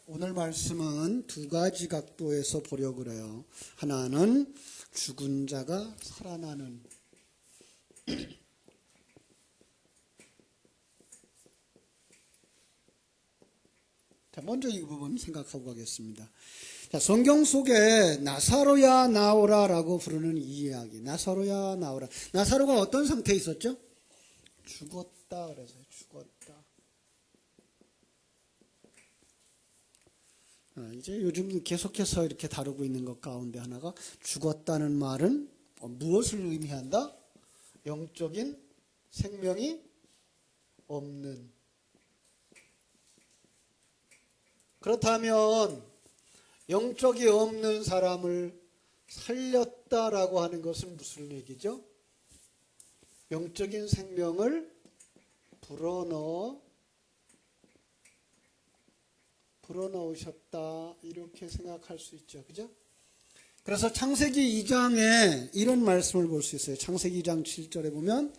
오늘 말씀은 두 가지 각도에서 보려고 그래요. 하나는 죽은 자가 살아나는, 자, 먼저 이 부분 생각하고 가겠습니다. 자, 성경 속에 나사로야 나오라 라고 부르는 이 이야기. 나사로야 나오라. 나사로가 어떤 상태에 있었죠? 죽었다 그래서요. 죽었다. 이제 요즘 계속해서 이렇게 다루고 있는 것 가운데 하나가 죽었다는 말은 무엇을 의미한다? 영적인 생명이 없는. 그렇다면 영적이 없는 사람을 살렸다라고 하는 것은 무슨 얘기죠? 영적인 생명을 불어넣으셨다 이렇게 생각할 수 있죠. 그죠? 그래서 창세기 2장에 이런 말씀을 볼 수 있어요. 창세기 2장 7절에 보면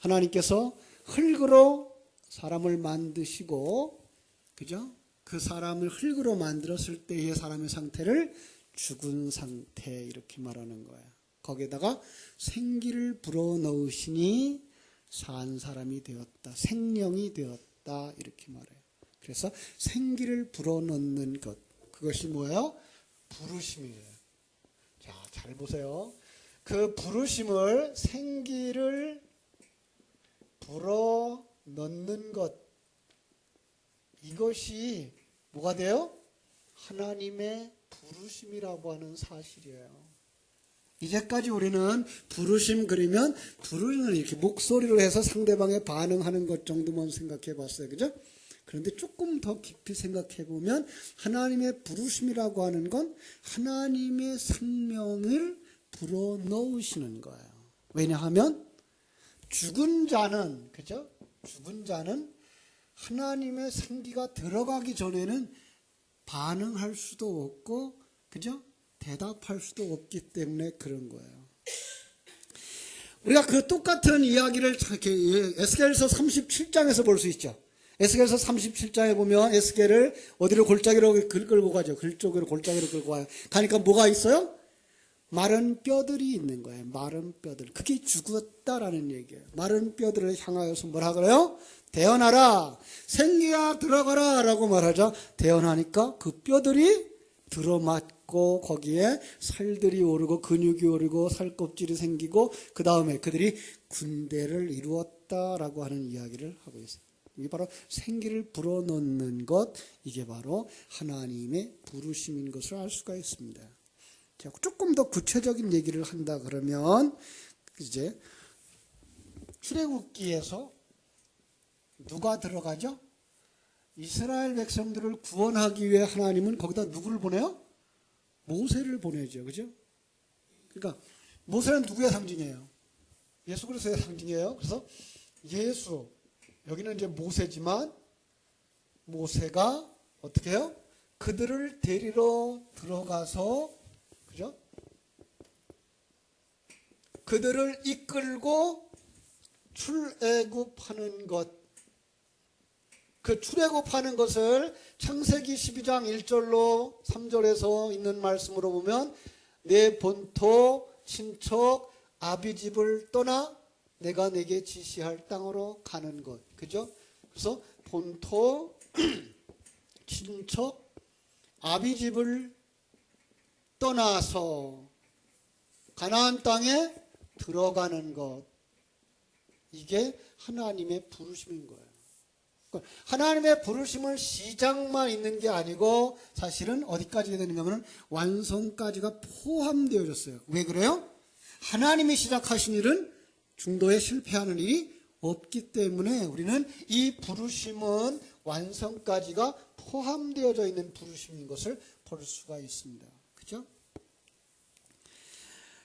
하나님께서 흙으로 사람을 만드시고, 그죠? 그 사람을 흙으로 만들었을 때의 사람의 상태를 죽은 상태 이렇게 말하는 거예요. 거기에다가 생기를 불어넣으시니 산 사람이 되었다. 생명이 되었다 이렇게 말해요. 그래서 생기를 불어넣는 것, 그것이 뭐예요? 부르심이에요. 자, 잘 보세요. 그 부르심을, 생기를 불어넣는 것, 이것이 뭐가 돼요? 하나님의 부르심이라고 하는 사실이에요. 이제까지 우리는 부르심 그리면 부르는 이렇게 목소리로 해서 상대방에 반응하는 것 정도만 생각해 봤어요. 그죠? 그런데 조금 더 깊이 생각해 보면 하나님의 부르심이라고 하는 건 하나님의 생명을 불어넣으시는 거예요. 왜냐하면 죽은 자는, 그죠? 죽은 자는 하나님의 생기가 들어가기 전에는 반응할 수도 없고, 그죠? 대답할 수도 없기 때문에 그런 거예요. 우리가 그 똑같은 이야기를 에스겔서 37장에서 볼 수 있죠. 에스겔서 37장에 보면 에스겔을 어디로 골짜기로 끌고 가죠. 글쪽으로 골짜기로 끌고 가요. 가니까 뭐가 있어요? 마른 뼈들이 있는 거예요. 마른 뼈들. 그게 죽었다라는 얘기예요. 마른 뼈들을 향하여서 뭐라 그래요? 태어나라. 생기야 들어가라 라고 말하자. 태어나니까 그 뼈들이 들어맞고 거기에 살들이 오르고 근육이 오르고 살껍질이 생기고 그 다음에 그들이 군대를 이루었다라고 하는 이야기를 하고 있어요. 이게 바로 생기를 불어넣는 것, 이게 바로 하나님의 부르심인 것을 알 수가 있습니다. 자, 조금 더 구체적인 얘기를 한다 그러면 이제 출애굽기에서 누가 들어가죠? 이스라엘 백성들을 구원하기 위해 하나님은 거기다 누구를 보내요? 모세를 보내죠. 그죠? 그러니까 모세는 누구의 상징이에요? 예수 그리스도의 상징이에요. 그래서 예수, 여기는 이제 모세지만 모세가 어떻게 해요? 그들을 데리러 들어가서, 그죠? 그들을 이끌고 출애굽하는 것, 그 출애굽하는 것을 창세기 12장 1절로 3절에서 있는 말씀으로 보면 내 본토 친척 아비집을 떠나 내가 내게 지시할 땅으로 가는 것, 그죠? 그래서 본토 친척 아비집을 떠나서 가나안 땅에 들어가는 것, 이게 하나님의 부르심인 거예요. 하나님의 부르심은 시작만 있는 게 아니고 사실은 어디까지 되는가 하면 완성까지가 포함되어졌어요. 왜 그래요? 하나님이 시작하신 일은 중도에 실패하는 일이 없기 때문에 우리는 이 부르심은 완성까지가 포함되어져 있는 부르심인 것을 볼 수가 있습니다. 그죠?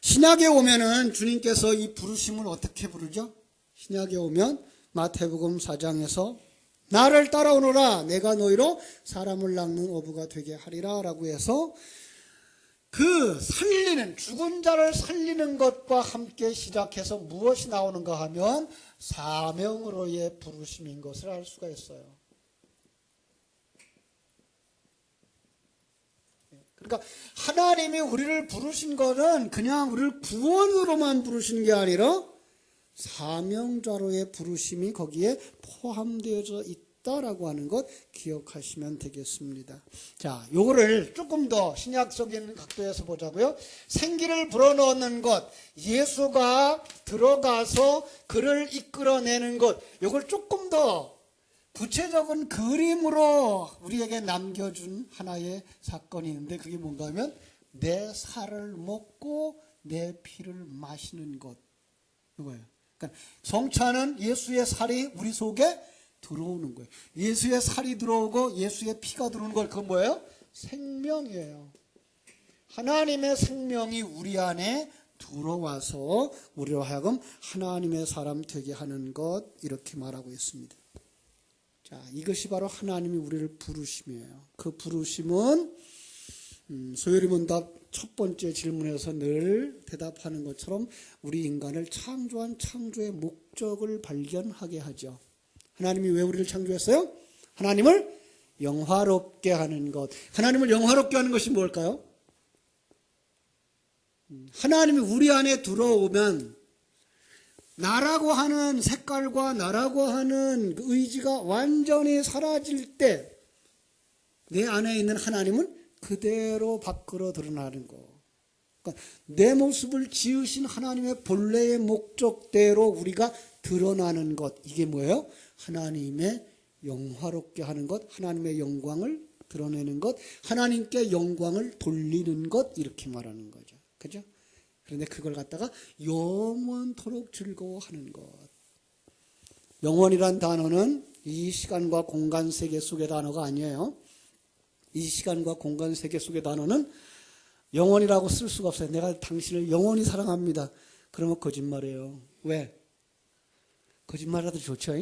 신약에 오면은 주님께서 이 부르심을 어떻게 부르죠? 신약에 오면 마태복음 4장에서 나를 따라오너라 내가 너희로 사람을 낚는 어부가 되게 하리라 라고 해서 그 살리는, 죽은 자를 살리는 것과 함께 시작해서 무엇이 나오는가 하면 사명으로의 부르심인 것을 알 수가 있어요. 그러니까 하나님이 우리를 부르신 것은 그냥 우리를 구원으로만 부르신 게 아니라 사명자로의 부르심이 거기에 포함되어져 있다라고 하는 것 기억하시면 되겠습니다. 자, 요거를 조금 더 신약적인 각도에서 보자고요. 생기를 불어넣는 것, 예수가 들어가서 그를 이끌어내는 것, 요걸 조금 더 구체적인 그림으로 우리에게 남겨준 하나의 사건이 있는데 그게 뭔가 하면 내 살을 먹고 내 피를 마시는 것, 이거예요. 그러니까 성찬은 예수의 살이 우리 속에 들어오는 거예요. 예수의 살이 들어오고 예수의 피가 들어오는 걸 그건 뭐예요? 생명이에요. 하나님의 생명이 우리 안에 들어와서 우리로 하여금 하나님의 사람 되게 하는 것, 이렇게 말하고 있습니다. 자, 이것이 바로 하나님이 우리를 부르심이에요. 그 부르심은 소요리문답 첫 번째 질문에서 늘 대답하는 것처럼 우리 인간을 창조한 창조의 목적을 발견하게 하죠. 하나님이 왜 우리를 창조했어요? 하나님을 영화롭게 하는 것. 하나님을 영화롭게 하는 것이 뭘까요? 하나님이 우리 안에 들어오면 나라고 하는 색깔과 나라고 하는 의지가 완전히 사라질 때 내 안에 있는 하나님은 그대로 밖으로 드러나는 거. 그러니까 내 모습을 지으신 하나님의 본래의 목적대로 우리가 드러나는 것. 이게 뭐예요? 하나님의 영화롭게 하는 것, 하나님의 영광을 드러내는 것, 하나님께 영광을 돌리는 것, 이렇게 말하는 거죠. 그죠? 그런데 그걸 갖다가 영원토록 즐거워하는 것. 영원이란 단어는 이 시간과 공간 세계 속의 단어가 아니에요. 이 시간과 공간 세계 속의 단어는 영원이라고 쓸 수가 없어요. 내가 당신을 영원히 사랑합니다. 그러면 거짓말이에요. 왜? 거짓말하도 좋죠?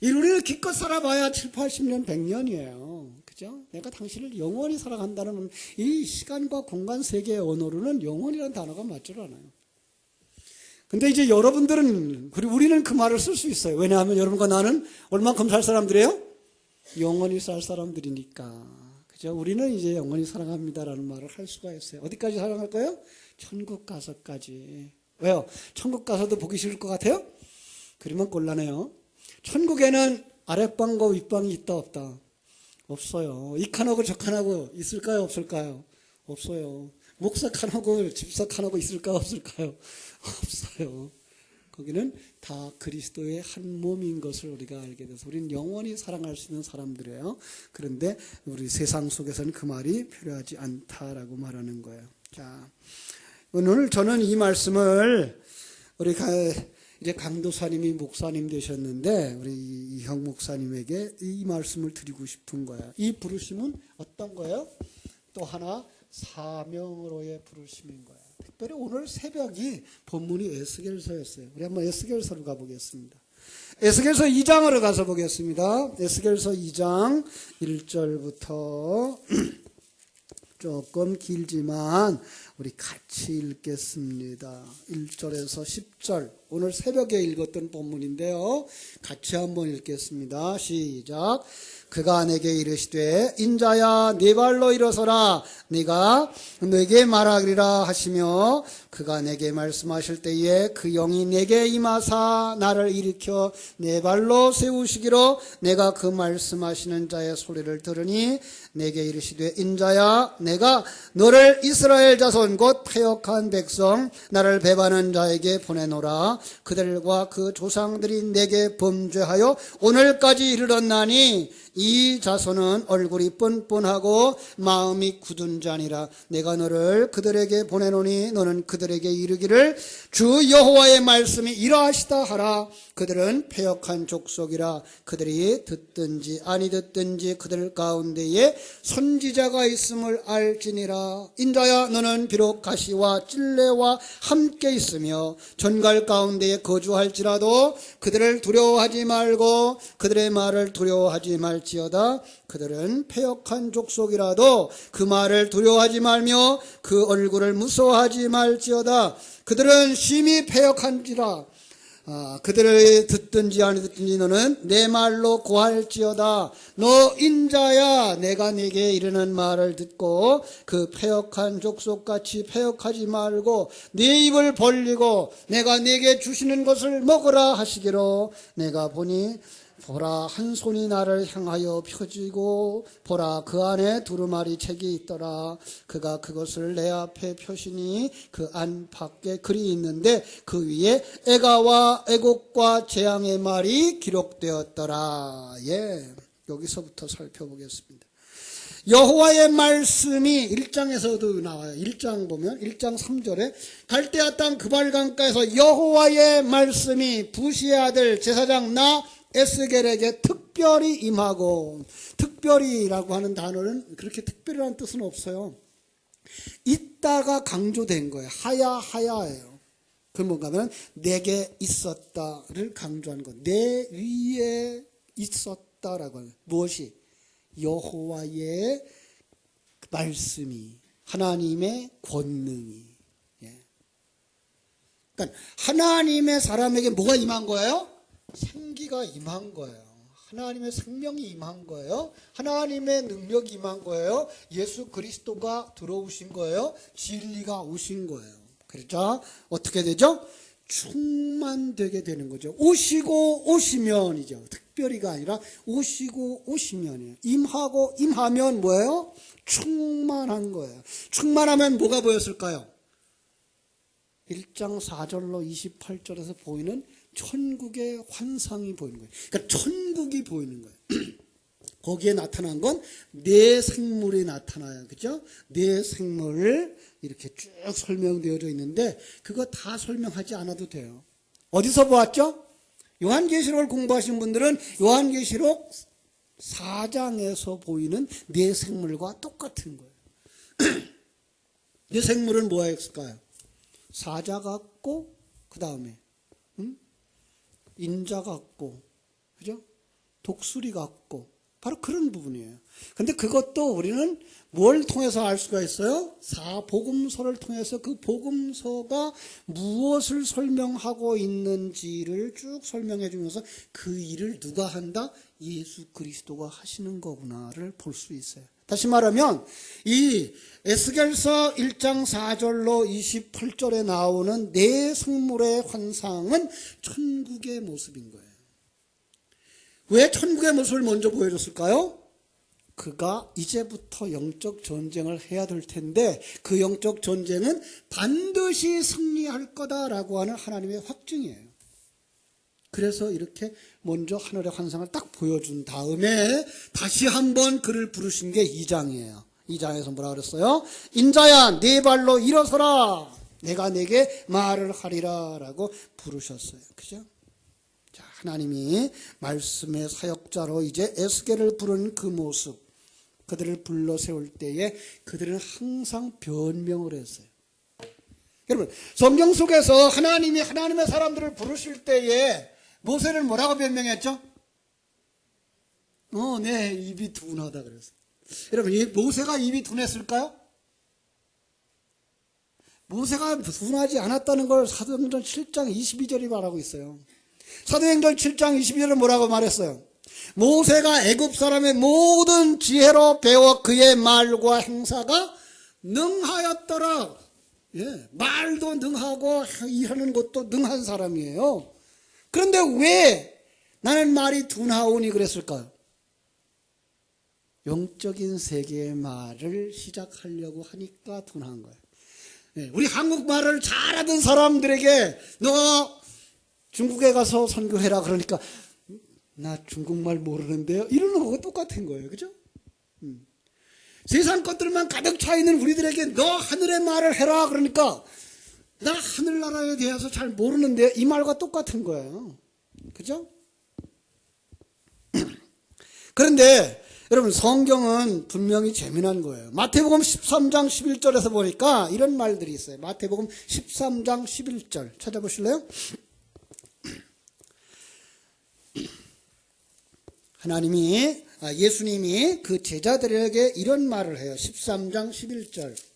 우리는 기껏 살아봐야 7, 80년, 100년이에요. 그죠? 내가 당신을 영원히 사랑한다는 이 시간과 공간 세계의 언어로는 영원이라는 단어가 맞질 않아요. 근데 이제 여러분들은, 그리고 우리는 그 말을 쓸 수 있어요. 왜냐하면 여러분과 나는 얼만큼 살 사람들이에요? 영원히 살 사람들이니까. 그죠? 우리는 이제 영원히 사랑합니다라는 말을 할 수가 있어요. 어디까지 사랑할까요? 천국 가서까지. 왜요? 천국 가서도 보기 싫을 것 같아요? 그러면 곤란해요. 천국에는 아랫방과 윗방이 있다 없다? 없어요. 이 칸하고 저 칸하고 있을까요 없을까요? 없어요. 목사 칸하고 집사 칸하고 있을까요 없을까요? 없어요. 거기는 다 그리스도의 한 몸인 것을 우리가 알게 돼서 우리는 영원히 사랑할 수 있는 사람들이에요. 그런데 우리 세상 속에서는 그 말이 필요하지 않다라고 말하는 거예요. 자, 오늘 저는 이 말씀을 우리 이제 강도사님이 목사님 되셨는데 우리 이형 목사님에게 이 말씀을 드리고 싶은 거예요. 이 부르심은 어떤 거예요? 또 하나 사명으로의 부르심인 거예요. 특별히 오늘 새벽이 본문이 에스겔서였어요. 우리 한번 에스겔서로 가보겠습니다. 에스겔서 2장으로 가서 보겠습니다. 에스겔서 2장 1절부터 조금 길지만 우리 같이 읽겠습니다. 1절에서 10절. 오늘 새벽에 읽었던 본문인데요. 같이 한번 읽겠습니다. 시작. 그가 내게 이르시되 인자야 네 발로 일어서라 네가 내게 말하리라 하시며 그가 내게 말씀하실 때에 그 영이 내게 임하사 나를 일으켜 네 발로 세우시기로 내가 그 말씀하시는 자의 소리를 들으니 내게 이르시되 인자야 내가 너를 이스라엘 자손 곧 패역한 백성 나를 배반한 자에게 보내노라 그들과 그 조상들이 내게 범죄하여 오늘까지 이르렀나니 이 자손은 얼굴이 뻔뻔하고 마음이 굳은 자니라 내가 너를 그들에게 보내노니 너는 그들에게 이르기를 주 여호와의 말씀이 이러하시다 하라 그들은 패역한 족속이라 그들이 듣든지 아니 듣든지 그들 가운데에 선지자가 있음을 알지니라 인자야 너는 비록 비록 가시와 찔레와 함께 있으며 전갈 가운데에 거주할지라도 그들을 두려워하지 말고 그들의 말을 두려워하지 말지어다. 그들은 패역한 족속이라도 그 말을 두려워하지 말며 그 얼굴을 무서워하지 말지어다. 그들은 심히 패역한지라. 그들을 듣든지 안 듣든지 너는 내 말로 고할지어다. 너 인자야, 내가 네게 이르는 말을 듣고 그 패역한 족속같이 패역하지 말고 네 입을 벌리고 내가 네게 주시는 것을 먹으라 하시기로. 내가 보니 보라, 한 손이 나를 향하여 펴지고 보라, 그 안에 두루마리 책이 있더라. 그가 그것을 내 앞에 펴시니 그 안팎에 글이 있는데 그 위에 애가와 애곡과 재앙의 말이 기록되었더라. 예, 여기서부터 살펴보겠습니다. 여호와의 말씀이 1장에서도 나와요. 1장 보면 1장 3절에 갈대아 땅 그발강가에서 여호와의 말씀이 부시의 아들 제사장 나 에스겔에게 특별히 임하고, 특별히라고 하는 단어는 그렇게 특별이라는 뜻은 없어요. 있다가 강조된 거예요. 하야예요. 그 뭔가 하면 내게 있었다를 강조하는 거. 내 위에 있었다라고 하는 무엇이? 여호와의 말씀이, 하나님의 권능이. 예. 그러니까 하나님의 사람에게 뭐가 임한 거예요? 생기가 임한 거예요. 하나님의 생명이 임한 거예요. 하나님의 능력이 임한 거예요. 예수 그리스도가 들어오신 거예요. 진리가 오신 거예요. 그렇죠? 어떻게 되죠? 충만되게 되는 거죠. 오시고 오시면이죠. 특별히가 아니라 오시고 오시면이에요. 임하고 임하면 뭐예요? 충만한 거예요. 충만하면 뭐가 보였을까요? 1장 4절로 28절에서 보이는 천국의 환상이 보이는 거예요. 그러니까 천국이 보이는 거예요. 거기에 나타난 건 내 생물이 나타나요. 그죠? 내 생물 이렇게 쭉 설명되어져 있는데 그거 다 설명하지 않아도 돼요. 어디서 보았죠? 요한계시록을 공부하신 분들은 요한계시록 4장에서 보이는 내 생물과 똑같은 거예요. 내 생물은 뭐였을까요? 사자 같고 그 다음에 인자 같고, 그죠? 독수리 같고, 바로 그런 부분이에요. 근데 그것도 우리는 뭘 통해서 알 수가 있어요? 복음서를 통해서 그 복음서가 무엇을 설명하고 있는지를 쭉 설명해 주면서 그 일을 누가 한다? 예수 그리스도가 하시는 거구나를 볼 수 있어요. 다시 말하면 이 에스겔서 1장 4절로 28절에 나오는 내 생물의 환상은 천국의 모습인 거예요. 왜 천국의 모습을 먼저 보여줬을까요? 그가 이제부터 영적 전쟁을 해야 될 텐데 그 영적 전쟁은 반드시 승리할 거다라고 하는 하나님의 확증이에요. 그래서 이렇게 먼저 하늘의 환상을 딱 보여준 다음에 다시 한번 그를 부르신 게 2장이에요. 2장에서 뭐라 그랬어요? 인자야, 네 발로 일어서라. 내가 내게 말을 하리라 라고 부르셨어요. 그죠? 자, 하나님이 말씀의 사역자로 이제 에스겔을 부른 그 모습, 그들을 불러 세울 때에 그들은 항상 변명을 했어요. 여러분, 성경 속에서 하나님이 하나님의 사람들을 부르실 때에 모세를 뭐라고 변명했죠? 내 입이 둔하다 그랬어요. 여러분, 이 모세가 입이 둔했을까요? 모세가 둔하지 않았다는 걸 사도행전 7장 22절이 말하고 있어요. 사도행전 7장 22절은 뭐라고 말했어요? 모세가 애굽 사람의 모든 지혜로 배워 그의 말과 행사가 능하였더라. 예, 말도 능하고 일하는 것도 능한 사람이에요. 그런데 왜 나는 말이 둔하오니 그랬을까요? 영적인 세계의 말을 시작하려고 하니까 둔한 거예요. 예, 우리 한국말을 잘하던 사람들에게 너 중국에 가서 선교해라 그러니까 나 중국말 모르는데요. 이러는 거가 똑같은 거예요. 그죠? 세상 것들만 가득 차 있는 우리들에게 너 하늘의 말을 해라 그러니까 나 하늘나라에 대해서 잘 모르는데 이 말과 똑같은 거예요. 그죠? 그런데 여러분 성경은 분명히 재미난 거예요. 마태복음 13장 11절에서 보니까 이런 말들이 있어요. 마태복음 13장 11절 찾아보실래요? 예수님이 그 제자들에게 이런 말을 해요. 13장 11절.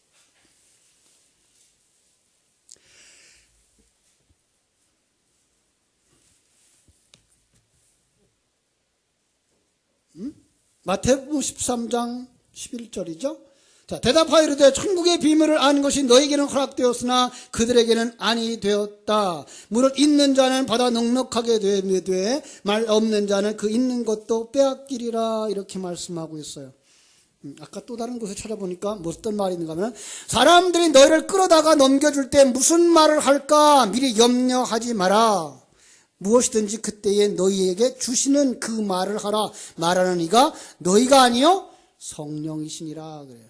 마태복음 13장 11절이죠. 자, 대답하여 이르되 천국의 비밀을 아는 것이 너에게는 허락되었으나 그들에게는 아니 되었다. 무릇 있는 자는 받아 넉넉하게 되되 말 없는 자는 그 있는 것도 빼앗기리라. 이렇게 말씀하고 있어요. 아까 또 다른 곳에 찾아보니까 어떤 말이 있는가 하면 사람들이 너희를 끌어다가 넘겨줄 때 무슨 말을 할까 미리 염려하지 마라. 무엇이든지 그때에 너희에게 주시는 그 말을 하라. 말하는 이가 너희가 아니요 성령이시니라 그래요.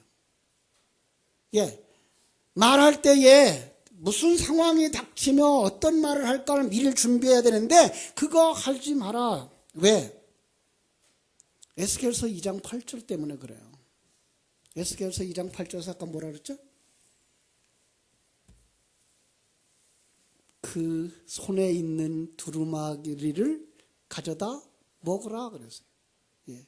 예, 말할 때에 무슨 상황이 닥치며 어떤 말을 할까를 미리 준비해야 되는데 그거 하지 마라. 왜? 에스겔서 2장 8절 때문에 그래요. 에스겔서 2장 8절에서 아까 뭐라 그랬죠? 그 손에 있는 두루마기를 가져다 먹으라 그랬어요. 예.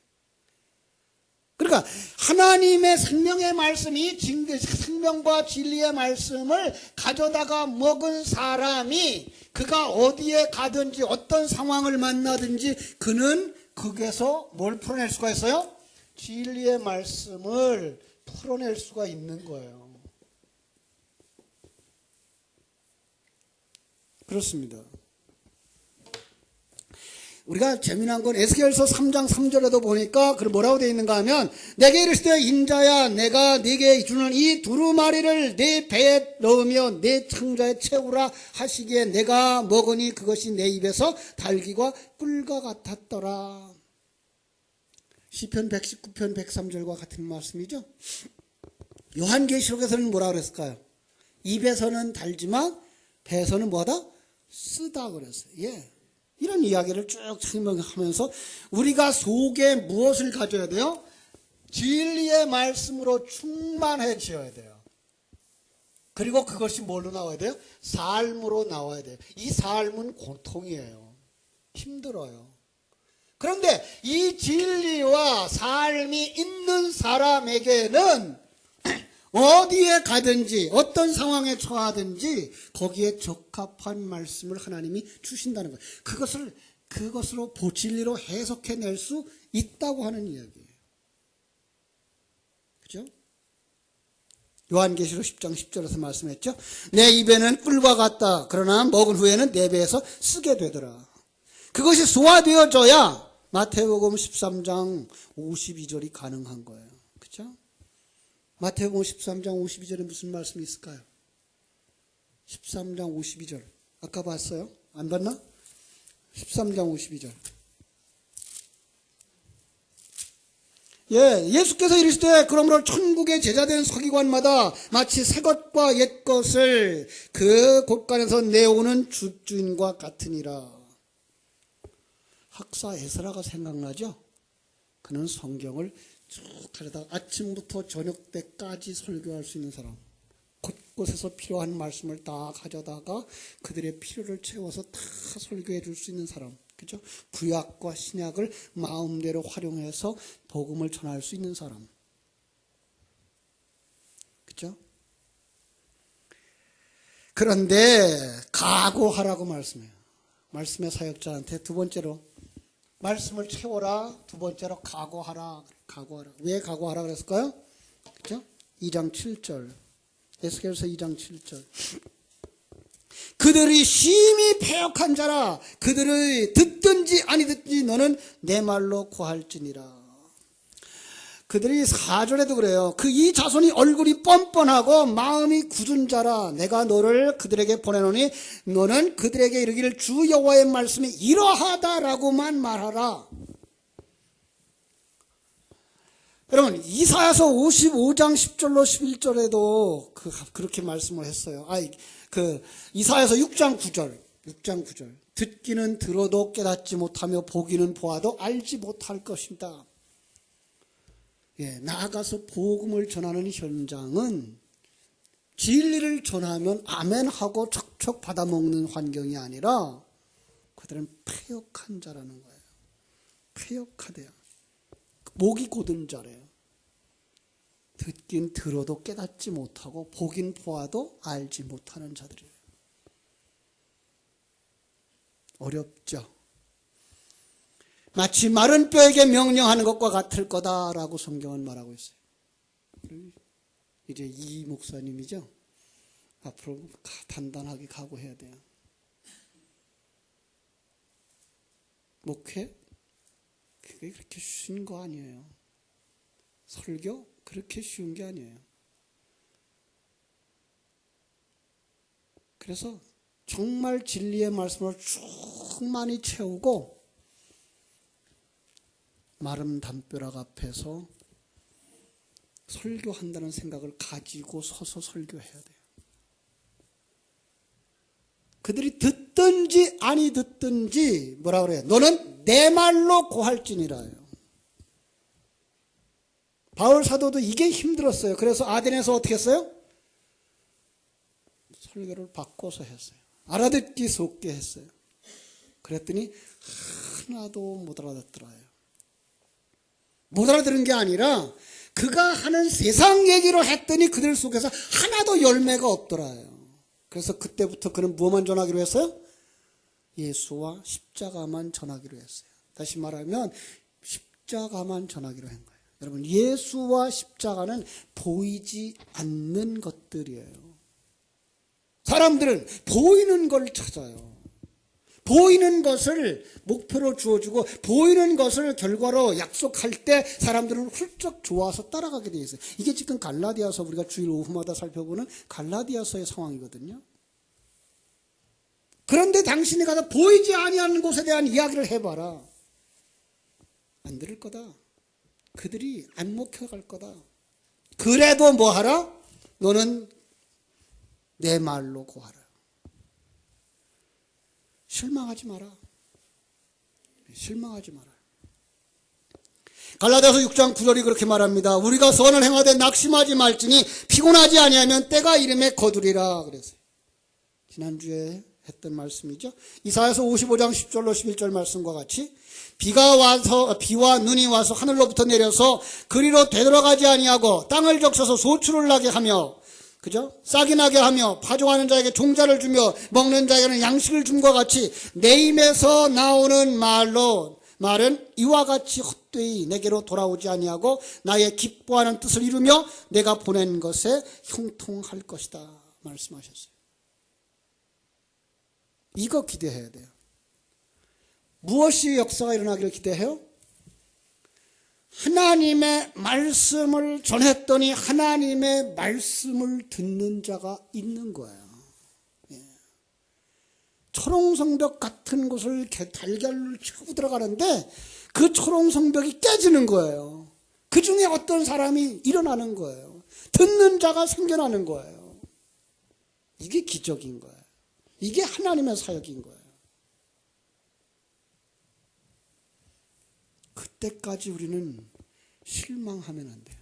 그러니까 하나님의 생명의 말씀이 생명과 진리의 말씀을 가져다가 먹은 사람이 그가 어디에 가든지 어떤 상황을 만나든지 그는 거기에서 뭘 풀어낼 수가 있어요? 진리의 말씀을 풀어낼 수가 있는 거예요. 그렇습니다. 우리가 재미난 건 에스겔서 3장 3절에도 보니까 그 뭐라고 되어 있는가 하면 내게 이르시되 인자야 내가 네게 주는 이 두루마리를 네 배에 넣으며 네 창자에 채우라 하시기에 내가 먹으니 그것이 내 입에서 달기와 꿀과 같았더라. 시편 119편 103절과 같은 말씀이죠. 요한계시록에서는 뭐라 그랬을까요? 입에서는 달지만 배에서는 뭐하다? 쓰다 그랬어요. 예. 이런 이야기를 쭉 설명하면서 우리가 속에 무엇을 가져야 돼요? 진리의 말씀으로 충만해져야 돼요. 그리고 그것이 뭘로 나와야 돼요? 삶으로 나와야 돼요. 이 삶은 고통이에요. 힘들어요. 그런데 이 진리와 삶이 있는 사람에게는 어디에 가든지 어떤 상황에 처하든지 거기에 적합한 말씀을 하나님이 주신다는 거예요. 그것으로 진리로 해석해낼 수 있다고 하는 이야기예요. 그죠? 요한계시록 10장 10절에서 말씀했죠. 내 입에는 꿀과 같다. 그러나 먹은 후에는 내 배에서 쓰게 되더라. 그것이 소화되어져야 마태복음 13장 52절이 가능한 거예요. 그죠? 마태복음 13장 52절에 무슨 말씀이 있을까요? 13장 52절. 아까 봤어요? 안 봤나? 13장 52절. 예, 예수께서 이르시되 그러므로 천국의 제자된 서기관마다 마치 새 것과 옛 것을 그 곳간에서 내오는 주인과 같으니라. 학사 에스라가 생각나죠? 그는 성경을 쭉 가려다가 아침부터 저녁 때까지 설교할 수 있는 사람, 곳곳에서 필요한 말씀을 다 가져다가 그들의 필요를 채워서 다 설교해 줄 수 있는 사람, 그죠? 구약과 신약을 마음대로 활용해서 복음을 전할 수 있는 사람, 그죠? 그런데 각오하라고 말씀해요. 말씀의 사역자한테 두 번째로 말씀을 채워라. 두 번째로 각오하라. 왜 각오하라 그랬을까요? 그죠? 2장 7절. 에스겔서 2장 7절. 그들이 심히 패역한 자라. 그들의 듣든지 아니 듣든지 너는 내 말로 고할지니라. 그들이 4절에도 그래요. 이 자손이 얼굴이 뻔뻔하고 마음이 굳은 자라. 내가 너를 그들에게 보내노니 너는 그들에게 이르기를 주 여호와의 말씀이 이러하다라고만 말하라. 여러분 이사야서 55장 10절로 11절에도 그렇게 말씀을 했어요. 이사야서 6장 9절. 듣기는 들어도 깨닫지 못하며 보기는 보아도 알지 못할 것이다. 나아가서 복음을 전하는 현장은 진리를 전하면 아멘하고 척척 받아먹는 환경이 아니라 그들은 패역한 자라는 거예요. 패역하대요. 목이 곧은 자래요. 듣긴 들어도 깨닫지 못하고 보긴 보아도 알지 못하는 자들이에요. 어렵죠. 마치 마른 뼈에게 명령하는 것과 같을 거다라고 성경은 말하고 있어요. 이제 이 목사님이죠. 앞으로 단단하게 각오해야 돼요. 목회? 그게 그렇게 쉬운 거 아니에요. 설교? 그렇게 쉬운 게 아니에요. 그래서 정말 진리의 말씀을 충만히 채우고 마른 담벼락 앞에서 설교한다는 생각을 가지고 서서 설교해야 돼요. 그들이 듣든지 아니 듣든지 뭐라 그래요? 너는 내 말로 고할지니라요. 바울 사도도 이게 힘들었어요. 그래서 아덴에서 어떻게 했어요? 설교를 바꿔서 했어요. 알아듣기 속게 했어요. 그랬더니 하나도 못 알아듣더라요. 못 알아들은 게 아니라 그가 하는 세상 얘기로 했더니 그들 속에서 하나도 열매가 없더라요. 그래서 그때부터 그는 무엇만 전하기로 했어요? 예수와 십자가만 전하기로 했어요. 다시 말하면 십자가만 전하기로 한 거예요. 여러분, 예수와 십자가는 보이지 않는 것들이에요. 사람들은 보이는 걸 찾아요. 보이는 것을 목표로 주어주고 보이는 것을 결과로 약속할 때 사람들은 훌쩍 좋아서 따라가게 돼 있어요. 이게 지금 갈라디아서 우리가 주일 오후마다 살펴보는 갈라디아서의 상황이거든요. 그런데 당신이 가서 보이지 아니하는 곳에 대한 이야기를 해봐라. 안 들을 거다. 그들이 안 먹혀갈 거다. 그래도 뭐 하라? 너는 내 말로 고하라. 실망하지 마라. 실망하지 마라. 갈라디아서 6장 9절이 그렇게 말합니다. 우리가 선을 행하되 낙심하지 말지니 피곤하지 아니하면 때가 이름에 거두리라 그랬어요. 지난주에 했던 말씀이죠. 이사야서 55장 10절로 11절 말씀과 같이 비와 눈이 와서 하늘로부터 내려서 그리로 되돌아가지 아니하고 땅을 적셔서 소출을 나게 하며 그죠? 싹이 나게 하며 파종하는 자에게 종자를 주며 먹는 자에게는 양식을 줌과 같이 내 입에서 나오는 말은 이와 같이 헛되이 내게로 돌아오지 아니하고 나의 기뻐하는 뜻을 이루며 내가 보낸 것에 형통할 것이다 말씀하셨어요. 이거 기대해야 돼요. 무엇이 역사가 일어나기를 기대해요? 하나님의 말씀을 전했더니 하나님의 말씀을 듣는 자가 있는 거예요. 초롱성벽 같은 곳을 달걀을 치고 들어가는데 그 초롱성벽이 깨지는 거예요. 그 중에 어떤 사람이 일어나는 거예요. 듣는 자가 생겨나는 거예요. 이게 기적인 거예요. 이게 하나님의 사역인 거예요. 그때까지 우리는 실망하면 안 돼요.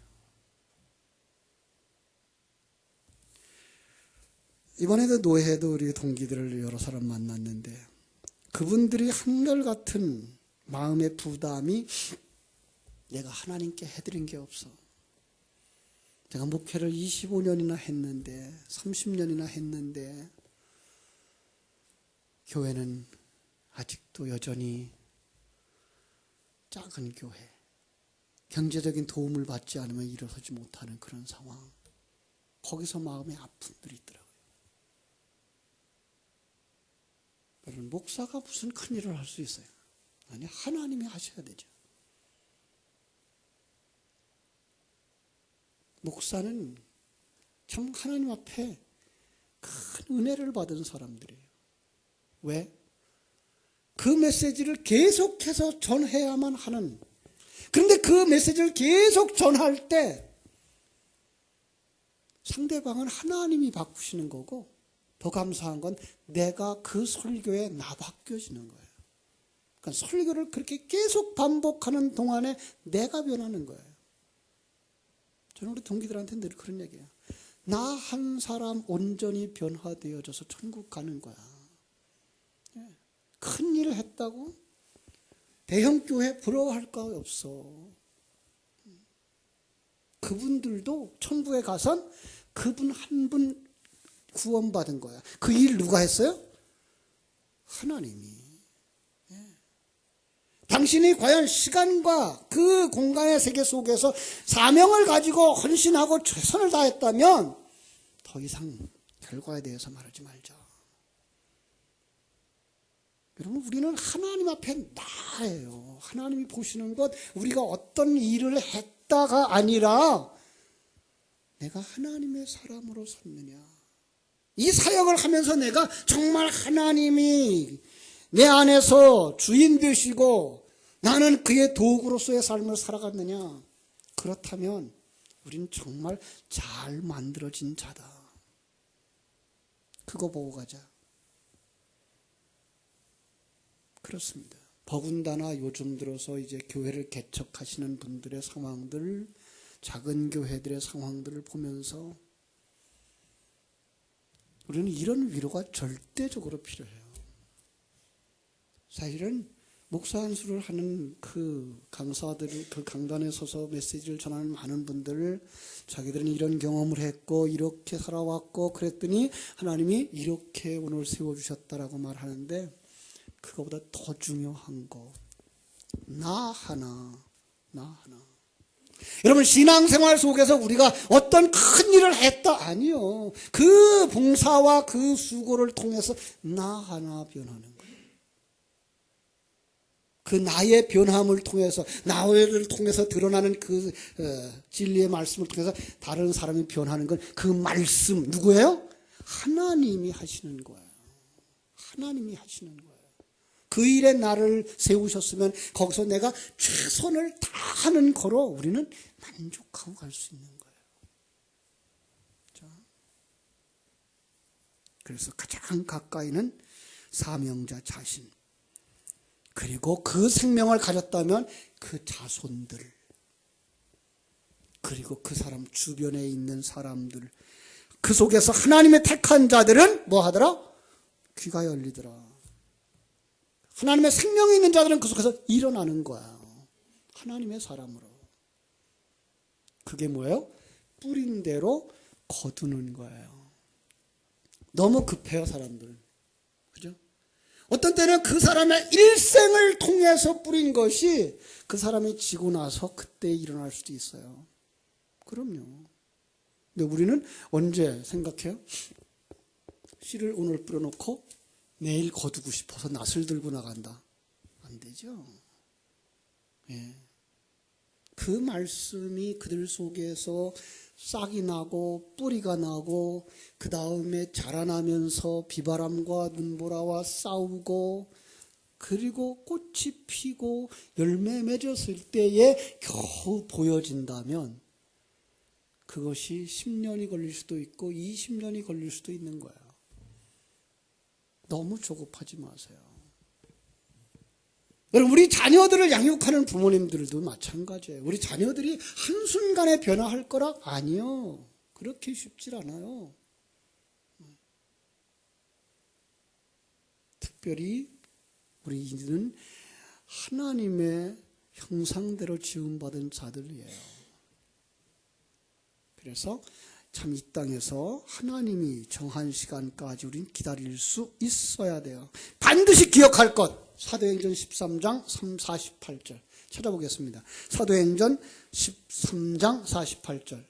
이번에도 노회에도 우리 동기들을 여러 사람 만났는데 그분들이 한결같은 마음의 부담이 내가 하나님께 해드린 게 없어. 제가 목회를 25년이나 했는데 30년이나 했는데 교회는 아직도 여전히 작은 교회, 경제적인 도움을 받지 않으면 일어서지 못하는 그런 상황. 거기서 마음의 아픔들이 있더라고요. 여러분, 목사가 무슨 큰일을 할 수 있어요? 아니, 하나님이 하셔야 되죠. 목사는 참 하나님 앞에 큰 은혜를 받은 사람들이에요. 왜? 그 메시지를 계속해서 전해야만 하는. 그런데 그 메시지를 계속 전할 때 상대방은 하나님이 바꾸시는 거고 더 감사한 건 내가 그 설교에 나 바뀌어지는 거예요. 그러니까 설교를 그렇게 계속 반복하는 동안에 내가 변하는 거예요. 저는 우리 동기들한테 늘 그런 얘기예요. 나 한 사람 온전히 변화되어져서 천국 가는 거야. 큰 일을 했다고 대형 교회 부러워할 거 없어. 그분들도 천국에 가선 그분 한 분 구원받은 거야. 그 일 누가 했어요? 하나님이. 당신이 과연 시간과 그 공간의 세계 속에서 사명을 가지고 헌신하고 최선을 다했다면 더 이상 결과에 대해서 말하지 말자. 여러분, 우리는 하나님 앞에 나예요. 하나님이 보시는 것, 우리가 어떤 일을 했다가 아니라 내가 하나님의 사람으로 섰느냐. 이 사역을 하면서 내가 정말 하나님이 내 안에서 주인 되시고 나는 그의 도구로서의 삶을 살아갔느냐. 그렇다면 우리는 정말 잘 만들어진 자다. 그거 보고 가자. 그렇습니다. 더군다나 요즘 들어서 이제 교회를 개척하시는 분들의 상황들, 작은 교회들의 상황들을 보면서 우리는 이런 위로가 절대적으로 필요해요. 사실은 목사 안수를 하는 그 강사들, 그 강단에 서서 메시지를 전하는 많은 분들, 자기들은 이런 경험을 했고 이렇게 살아왔고 그랬더니 하나님이 이렇게 오늘 세워주셨다라고 말하는데, 그거보다 더 중요한 거, 나 하나. 여러분, 신앙생활 속에서 우리가 어떤 큰 일을 했다? 아니요. 그 봉사와 그 수고를 통해서 나 하나 변하는 거예요. 그 나의 변함을 통해서, 나를 통해서 드러나는 그 진리의 말씀을 통해서 다른 사람이 변하는 건 그 말씀, 누구예요? 하나님이 하시는 거예요. 하나님이 하시는 거예요. 그 일에 나를 세우셨으면 거기서 내가 최선을 다하는 거로 우리는 만족하고 갈 수 있는 거예요. 자, 그래서 가장 가까이는 사명자 자신, 그리고 그 생명을 가졌다면 그 자손들, 그리고 그 사람 주변에 있는 사람들, 그 속에서 하나님의 택한 자들은 뭐 하더라? 귀가 열리더라. 하나님의 생명이 있는 자들은 그 속에서 일어나는 거야. 하나님의 사람으로. 그게 뭐예요? 뿌린 대로 거두는 거예요. 너무 급해요, 사람들. 그죠? 어떤 때는 그 사람의 일생을 통해서 뿌린 것이 그 사람이 지고 나서 그때 일어날 수도 있어요. 그럼요. 근데 우리는 언제 생각해요? 씨를 오늘 뿌려놓고 내일 거두고 싶어서 낫을 들고 나간다. 안 되죠. 예. 그 말씀이 그들 속에서 싹이 나고 뿌리가 나고 그 다음에 자라나면서 비바람과 눈보라와 싸우고 그리고 꽃이 피고 열매 맺었을 때에 겨우 보여진다면 그것이 10년이 걸릴 수도 있고 20년이 걸릴 수도 있는 거야. 너무 조급하지 마세요. 여러분, 우리 자녀들을 양육하는 부모님들도 마찬가지예요. 우리 자녀들이 한순간에 변화할 거라? 아니요. 그렇게 쉽질 않아요. 특별히 우리는 하나님의 형상대로 지음받은 자들이에요. 그래서 참 이 땅에서 하나님이 정한 시간까지 우린 기다릴 수 있어야 돼요. 반드시 기억할 것. 사도행전 13장 48절 찾아보겠습니다. 사도행전 13장 48절.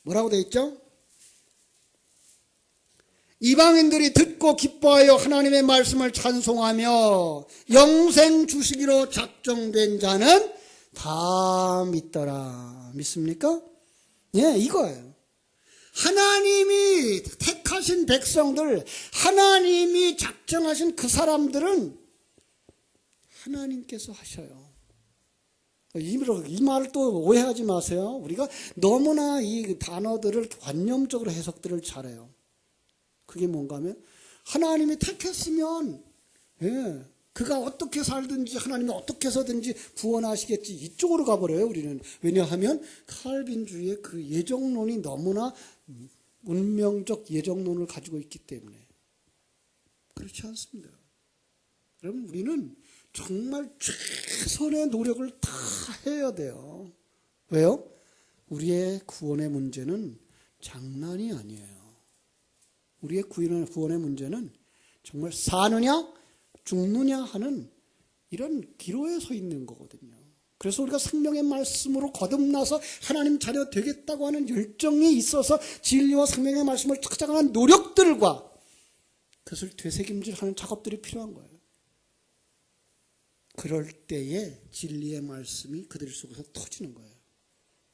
뭐라고 되어 있죠? 이방인들이 듣고 기뻐하여 하나님의 말씀을 찬송하며 영생 주시기로 작정된 자는 다 믿더라. 믿습니까? 예, 이거예요. 하나님이 택하신 백성들, 하나님이 작정하신 그 사람들은 하나님께서 하셔요. 이 말을 또 오해하지 마세요. 우리가 너무나 이 단어들을 관념적으로 해석들을 잘해요. 그게 뭔가 하면 하나님이 택했으면 그가 어떻게 살든지 하나님이 어떻게 해서든지 구원하시겠지 이쪽으로 가버려요. 우리는. 왜냐하면 칼빈주의의 그 예정론이 너무나 운명적 예정론을 가지고 있기 때문에. 그렇지 않습니다. 여러분, 우리는 정말 최선의 노력을 다 해야 돼요. 왜요? 우리의 구원의 문제는 장난이 아니에요. 우리의 구원의 문제는 정말 사느냐 죽느냐 하는 이런 기로에 서 있는 거거든요. 그래서 우리가 생명의 말씀으로 거듭나서 하나님 자녀 되겠다고 하는 열정이 있어서 진리와 생명의 말씀을 찾아가는 노력들과 그것을 되새김질하는 작업들이 필요한 거예요. 그럴 때에 진리의 말씀이 그들 속에서 터지는 거예요.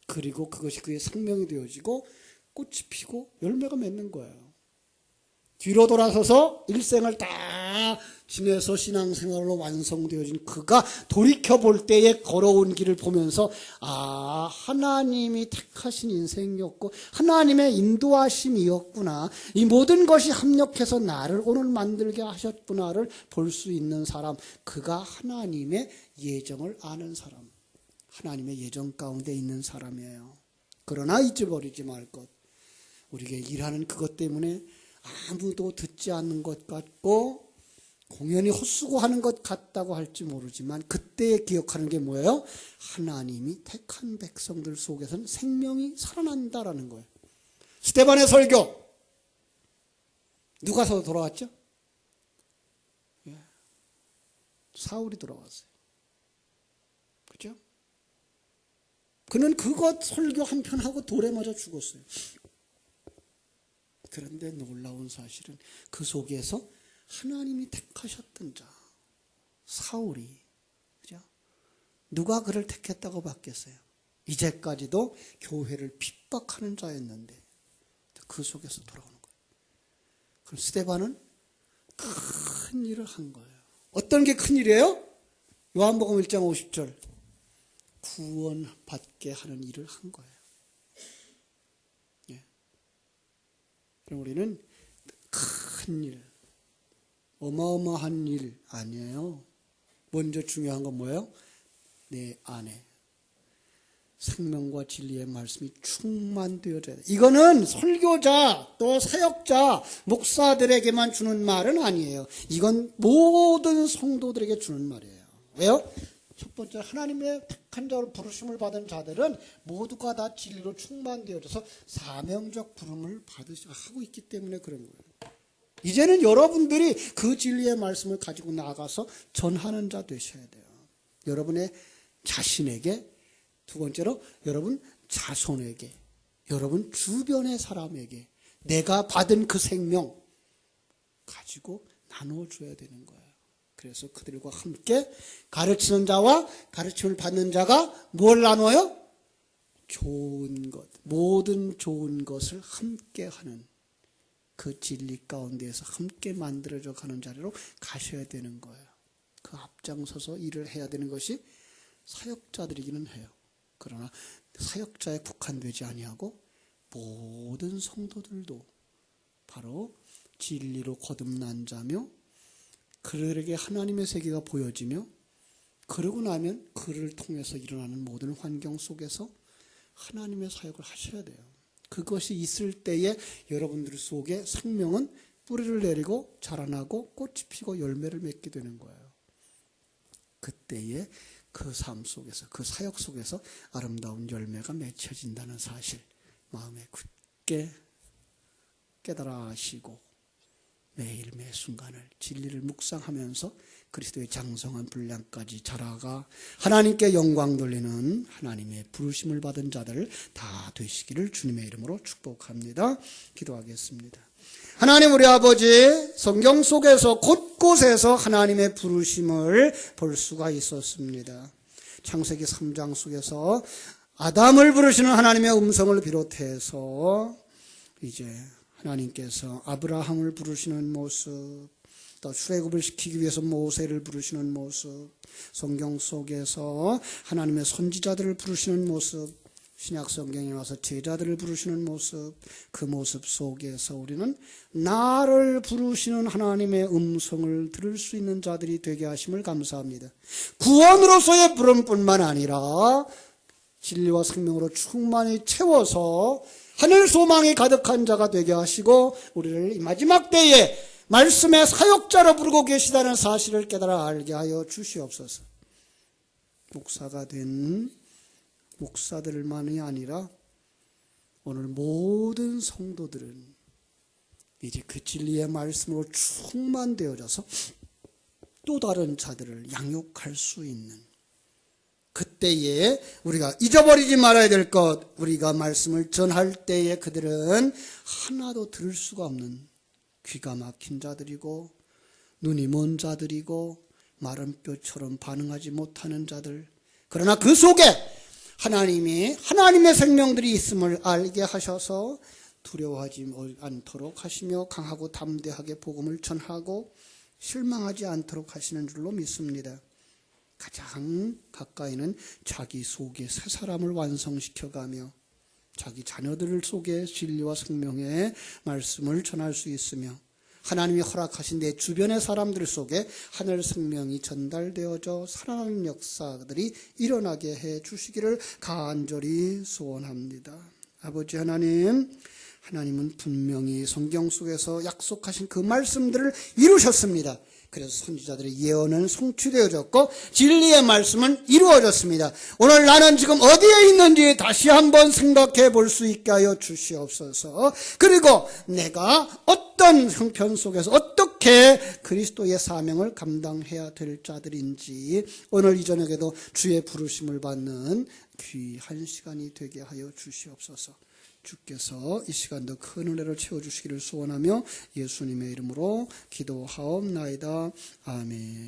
그리고 그것이 그의 생명이 되어지고 꽃이 피고 열매가 맺는 거예요. 뒤로 돌아서서 일생을 다 지내서 신앙생활로 완성되어진 그가 돌이켜볼 때에 걸어온 길을 보면서 하나님이 택하신 인생이었고 하나님의 인도하심이었구나. 이 모든 것이 합력해서 나를 오늘 만들게 하셨구나를 볼 수 있는 사람. 그가 하나님의 예정을 아는 사람. 하나님의 예정 가운데 있는 사람이에요. 그러나 잊어버리지 말 것. 우리에게 일하는 그것 때문에 아무도 듣지 않는 것 같고 공연히 헛수고하는 것 같다고 할지 모르지만 그때 기억하는 게 뭐예요? 하나님이 택한 백성들 속에서는 생명이 살아난다라는 거예요. 스데반의 설교 누가 돌아왔죠? 사울이 돌아왔어요. 그죠? 그는 그것 설교 한편 하고 돌에 맞아 죽었어요. 그런데 놀라운 사실은 그 속에서 하나님이 택하셨던 자 사울이, 그죠? 누가 그를 택했다고 받겠어요? 이제까지도 교회를 핍박하는 자였는데 그 속에서 돌아오는 거예요. 그럼 스데반은 큰 일을 한 거예요. 어떤 게 큰 일이에요? 요한복음 1장 50절 구원받게 하는 일을 한 거예요. 그럼 우리는 큰 일, 어마어마한 일 아니에요. 먼저 중요한 건 뭐예요? 내 안에 생명과 진리의 말씀이 충만되어져야 돼. 이거는 설교자 또 사역자 목사들에게만 주는 말은 아니에요. 이건 모든 성도들에게 주는 말이에요. 왜요? 첫 번째, 하나님의 택한 자로 부르심을 받은 자들은 모두가 다 진리로 충만되어져서 사명적 부름을 하고 있기 때문에 그런 거예요. 이제는 여러분들이 그 진리의 말씀을 가지고 나가서 전하는 자 되셔야 돼요. 여러분의 자신에게, 두 번째로 여러분 자손에게, 여러분 주변의 사람에게 내가 받은 그 생명 가지고 나눠줘야 되는 거예요. 그래서 그들과 함께 가르치는 자와 가르침을 받는 자가 뭘 나눠요? 좋은 것, 모든 좋은 것을 함께 하는 그 진리 가운데에서 함께 만들어져 가는 자리로 가셔야 되는 거예요. 그 앞장서서 일을 해야 되는 것이 사역자들이기는 해요. 그러나 사역자에 국한되지 아니하고 모든 성도들도 바로 진리로 거듭난 자며 그들에게 하나님의 세계가 보여지며 그러고 나면 그를 통해서 일어나는 모든 환경 속에서 하나님의 사역을 하셔야 돼요. 그것이 있을 때에 여러분들 속에 생명은 뿌리를 내리고 자라나고 꽃이 피고 열매를 맺게 되는 거예요. 그때에 그 삶 속에서, 그 사역 속에서 아름다운 열매가 맺혀진다는 사실 마음에 굳게 깨달아 하시고 매일 매 순간을 진리를 묵상하면서 그리스도의 장성한 분량까지 자라가 하나님께 영광 돌리는 하나님의 부르심을 받은 자들 다 되시기를 주님의 이름으로 축복합니다. 기도하겠습니다. 하나님 우리 아버지, 성경 속에서 곳곳에서 하나님의 부르심을 볼 수가 있었습니다. 창세기 3장 속에서 아담을 부르시는 하나님의 음성을 비롯해서 이제 하나님께서 아브라함을 부르시는 모습, 또 출애굽을 시키기 위해서 모세를 부르시는 모습, 성경 속에서 하나님의 선지자들을 부르시는 모습, 신약 성경에 와서 제자들을 부르시는 모습, 그 모습 속에서 우리는 나를 부르시는 하나님의 음성을 들을 수 있는 자들이 되게 하심을 감사합니다. 구원으로서의 부름뿐만 아니라 진리와 생명으로 충만히 채워서 하늘 소망이 가득한 자가 되게 하시고 우리를 이 마지막 때에 말씀의 사역자로 부르고 계시다는 사실을 깨달아 알게 하여 주시옵소서. 목사가 된 목사들만이 아니라 오늘 모든 성도들은 이제 그 진리의 말씀으로 충만되어져서 또 다른 자들을 양육할 수 있는 그때에 우리가 잊어버리지 말아야 될 것, 우리가 말씀을 전할 때에 그들은 하나도 들을 수가 없는 귀가 막힌 자들이고 눈이 먼 자들이고 마른 뼈처럼 반응하지 못하는 자들, 그러나 그 속에 하나님이 하나님의 생명들이 있음을 알게 하셔서 두려워하지 않도록 하시며 강하고 담대하게 복음을 전하고 실망하지 않도록 하시는 줄로 믿습니다. 가장 가까이는 자기 속에 새 사람을 완성시켜가며 자기 자녀들 속에 진리와 생명의 말씀을 전할 수 있으며 하나님이 허락하신 내 주변의 사람들 속에 하늘 생명이 전달되어져 살아나는 역사들이 일어나게 해 주시기를 간절히 소원합니다. 아버지 하나님, 하나님은 분명히 성경 속에서 약속하신 그 말씀들을 이루셨습니다. 그래서 선지자들의 예언은 성취되어졌고 진리의 말씀은 이루어졌습니다. 오늘 나는 지금 어디에 있는지 다시 한번 생각해 볼 수 있게 하여 주시옵소서. 그리고 내가 어떤 형편 속에서 어떻게 그리스도의 사명을 감당해야 될 자들인지 오늘 이 저녁에도 주의 부르심을 받는 귀한 시간이 되게 하여 주시옵소서. 주께서 이 시간도 큰 은혜를 채워주시기를 소원하며 예수님의 이름으로 기도하옵나이다. 아멘.